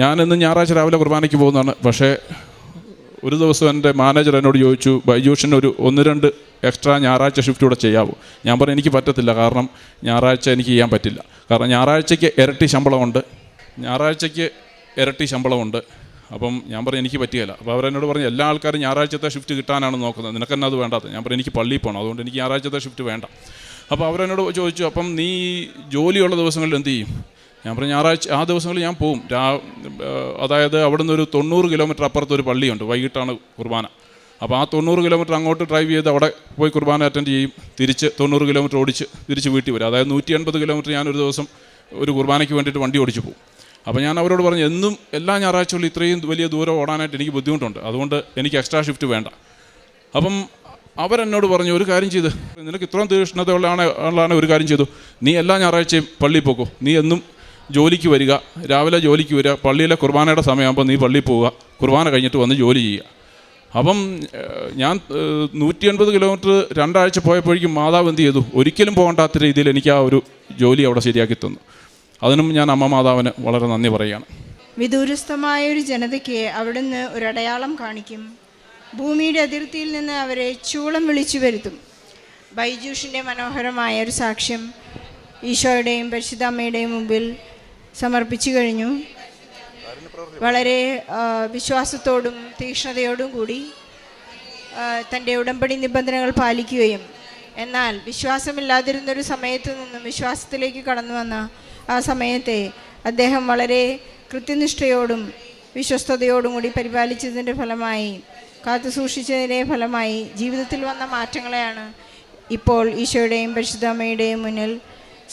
ഞാനെന്നും ഞായറാഴ്ച രാവിലെ കുർബാനയ്ക്ക് പോകുന്നതാണ്. പക്ഷേ ഒരു ദിവസം എൻ്റെ മാനേജർ എന്നോട് ചോദിച്ചു, ബൈജൂഷിന് ഒരു 1-2 എക്സ്ട്രാ ഞായറാഴ്ച ഷിഫ്റ്റ് കൂടെ ചെയ്യാവോ? ഞാൻ പറഞ്ഞു എനിക്ക് പറ്റത്തില്ല, കാരണം ഞായറാഴ്ച എനിക്ക് ചെയ്യാൻ പറ്റില്ല. കാരണം ഞായറാഴ്ചയ്ക്ക് ഇരട്ടി ശമ്പളമുണ്ട്. അപ്പം ഞാൻ പറഞ്ഞു എനിക്ക് പറ്റിയല്ല. അപ്പോൾ അവരെന്നോട് പറഞ്ഞു, എല്ലാ ആൾക്കാരും ഞായറാഴ്ചത്തെ ഷിഫ്റ്റ് കിട്ടാനാണ് നോക്കുന്നത്, നിനക്കെന്നെ അത് വേണ്ടാത്തത്. ഞാൻ പറഞ്ഞു എനിക്ക് പള്ളിയിൽ പോകണം, അതുകൊണ്ട് എനിക്ക് ഞായറാഴ്ചത്തെ ഷിഫ്റ്റ് വേണ്ട. അപ്പോൾ അവരെന്നോട് ചോദിച്ചു, അപ്പം നീ ജോലിയുള്ള ദിവസങ്ങളിൽ എന്ത് ചെയ്യും? ഞാൻ പറഞ്ഞു ഞായറാഴ്ച ആ ദിവസങ്ങളിൽ ഞാൻ പോവും. അതായത് അവിടെ നിന്ന് ഒരു 90 കിലോമീറ്റർ അപ്പുറത്ത് ഒരു പള്ളിയുണ്ട്, വൈകിട്ടാണ് കുർബാന. അപ്പോൾ ആ 90 കിലോമീറ്റർ അങ്ങോട്ട് ഡ്രൈവ് ചെയ്ത് അവിടെ പോയി കുർബാന അറ്റൻഡ് ചെയ്യും, തിരിച്ച് 90 കിലോമീറ്റർ ഓടിച്ച് തിരിച്ച് വീട്ടിൽ വരും. അതായത് 180 കിലോമീറ്റർ ഞാനൊരു ദിവസം ഒരു കുർബാനയ്ക്ക് വേണ്ടിയിട്ട് വണ്ടി ഓടിച്ച് പോകും. അപ്പോൾ ഞാൻ അവരോട് പറഞ്ഞു, എന്നും എല്ലാ ഞായറാഴ്ചകളിലും ഇത്രയും വലിയ ദൂരം ഓടാനായിട്ട് എനിക്ക് ബുദ്ധിമുട്ടുണ്ട്, അതുകൊണ്ട് എനിക്ക് എക്സ്ട്രാ ഷിഫ്റ്റ് വേണ്ട. അപ്പം അവരെന്നോട് പറഞ്ഞു, ഒരു കാര്യം ചെയ്ത്, നിനക്ക് ഇത്രയും തീക്ഷ്ണതയുള്ളതാണ്, ഒരു കാര്യം ചെയ്തു, നീ എല്ലാ ഞായറാഴ്ചയും പള്ളിയിൽ പോകൂ, നീ എന്നും ജോലിക്ക് വരിക, രാവിലെ ജോലിക്ക് വരിക, പള്ളിയിലെ കുർബാനയുടെ സമയമാകുമ്പോൾ നീ പള്ളിയിൽ പോവുക, കുർബാന കഴിഞ്ഞിട്ട് വന്ന് ജോലി ചെയ്യുക. അപ്പം ഞാൻ 180 കിലോമീറ്റർ 2 ആഴ്ച പോയപ്പോഴേക്കും മാതാവ് എന്ത് ചെയ്തു, ഒരിക്കലും പോകണ്ടാത്ത രീതിയിൽ എനിക്ക് ആ ഒരു ജോലി അവിടെ ശരിയാക്കി തന്നു. അതിനും ഞാൻ അമ്മ മാതാവിന് വളരെ നന്ദി പറയുകയാണ്. വിദൂരസ്ഥമായൊരു ജനതയ്ക്ക് അവിടുന്ന് ഒരു അടയാളം കാണിക്കും. ഭൂമിയുടെ അതിർത്തിയിൽ നിന്ന് അവരെ ചൂളം വിളിച്ചു വരുത്തും. ബൈജൂഷിൻ്റെ മനോഹരമായ ഒരു സാക്ഷ്യം ഈശോയുടെയും പരിശുദ്ധ അമ്മയുടെയും മുമ്പിൽ സമർപ്പിച്ചു കഴിഞ്ഞു. വളരെ വിശ്വാസത്തോടും തീക്ഷ്ണതയോടും കൂടി തൻ്റെ ഉടമ്പടി നിബന്ധനകൾ പാലിക്കുകയും എന്നാൽ വിശ്വാസമില്ലാതിരുന്നൊരു സമയത്ത് നിന്നും വിശ്വാസത്തിലേക്ക് കടന്നു വന്ന ആ സമയത്തെ അദ്ദേഹം വളരെ കൃത്യനിഷ്ഠയോടും വിശ്വസ്തയോടും കൂടി പരിപാലിച്ചതിൻ്റെ ഫലമായി കാത്തു സൂക്ഷിച്ചതിൻ്റെ ഫലമായി ജീവിതത്തിൽ വന്ന മാറ്റങ്ങളെയാണ് ഇപ്പോൾ ഈശോയുടെയും പരിശുദ്ധ അമ്മയുടെയും മുന്നിൽ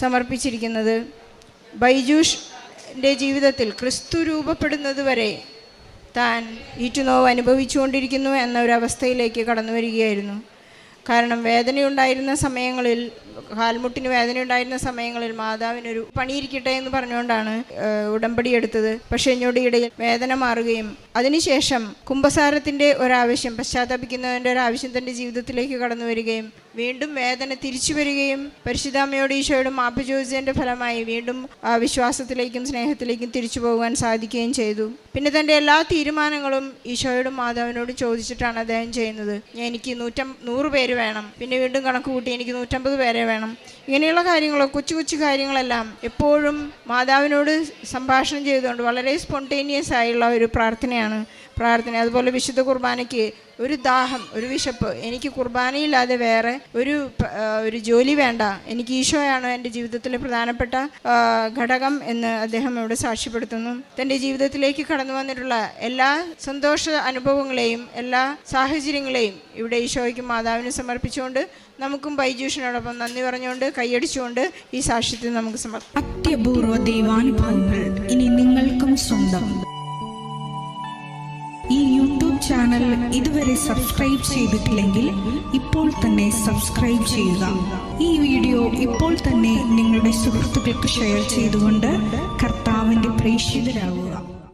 സമർപ്പിച്ചിരിക്കുന്നത്. ബൈജൂഷിൻ്റെ ജീവിതത്തിൽ ക്രിസ്തു രൂപപ്പെടുന്നത് വരെ താൻ ഈറ്റുനോവ് അനുഭവിച്ചുകൊണ്ടിരിക്കുന്നു എന്ന ഒരവസ്ഥയിലേക്ക് കടന്നു വരികയായിരുന്നു. കാരണം വേദനയുണ്ടായിരുന്ന സമയങ്ങളിൽ, കാൽമുട്ടിന് വേദനയുണ്ടായിരുന്ന സമയങ്ങളിൽ മാതാവിനൊരു പണിയിരിക്കട്ടെ എന്ന് പറഞ്ഞുകൊണ്ടാണ് ഉടമ്പടി എടുത്തത്. പക്ഷേ ഞൊടിയിടയിൽ വേദന മാറുകയും അതിനുശേഷം കുമ്പസാരത്തിൻ്റെ ഒരാവശ്യം, പശ്ചാത്തപിക്കുന്നതിൻ്റെ ഒരാവശ്യം തൻ്റെ ജീവിതത്തിലേക്ക് കടന്നു വരികയും വീണ്ടും വേദന തിരിച്ചു വരികയും പരിശുദ്ധാമ്മയോട് ഈശോയോടും മാപ്പ് ചോദിച്ചതിൻ്റെ ഫലമായി വീണ്ടും വിശ്വാസത്തിലേക്കും സ്നേഹത്തിലേക്കും തിരിച്ചു പോകാൻ സാധിക്കുകയും ചെയ്തു. പിന്നെ തൻ്റെ എല്ലാ തീരുമാനങ്ങളും ഈശോയോടും മാതാവിനോടും ചോദിച്ചിട്ടാണ് അദ്ദേഹം ചെയ്യുന്നത്. എനിക്ക് 100 പേര് വേണം, പിന്നെ വീണ്ടും കണക്ക് കൂട്ടി എനിക്ക് 150 പേരെ വേണം. ഇങ്ങനെയുള്ള കാര്യങ്ങൾ, കൊച്ചു കൊച്ചു കാര്യങ്ങളെല്ലാം എപ്പോഴും മാതാവിനോട് സംഭാഷണം ചെയ്തുകൊണ്ട് വളരെ സ്പോണ്ടേനിയസ് ആയുള്ള ഒരു പ്രാർത്ഥന. അതുപോലെ വിശുദ്ധ കുർബാനയ്ക്ക് ഒരു ദാഹം, ഒരു വിശപ്പ്, എനിക്ക് കുർബാനയില്ലാതെ വേറെ ഒരു ജോലി വേണ്ട, എനിക്ക് ഈശോയാണ് എൻ്റെ ജീവിതത്തിലെ പ്രധാനപ്പെട്ട ഘടകം എന്ന് അദ്ദേഹം ഇവിടെ സാക്ഷ്യപ്പെടുത്തുന്നു. തൻ്റെ ജീവിതത്തിലേക്ക് കടന്നു വന്നിട്ടുള്ള എല്ലാ സന്തോഷ അനുഭവങ്ങളെയും എല്ലാ സാഹചര്യങ്ങളെയും ഇവിടെ ഈശോയ്ക്കും മാതാവിനും സമർപ്പിച്ചുകൊണ്ട് നമുക്കും ബൈജൂഷിനോടൊപ്പം നന്ദി പറഞ്ഞുകൊണ്ട് കൈയടിച്ചുകൊണ്ട് ഈ സാക്ഷ്യത്തിൽ നമുക്ക് സമർപ്പിക്കാം. അത്യപൂർവ ദൈവാനുഭവങ്ങൾ ഇനി നിങ്ങൾക്കും സ്വന്തം. ഈ യൂട്യൂബ് ചാനൽ ഇതുവരെ സബ്സ്ക്രൈബ് ചെയ്തിട്ടില്ലെങ്കിൽ ഇപ്പോൾ തന്നെ സബ്സ്ക്രൈബ് ചെയ്യുക. ഈ വീഡിയോ ഇപ്പോൾ തന്നെ നിങ്ങളുടെ സുഹൃത്തുക്കൾക്ക് ഷെയർ ചെയ്തുകൊണ്ട് കർത്താവിൻ്റെ പ്രേക്ഷിതരാകുക.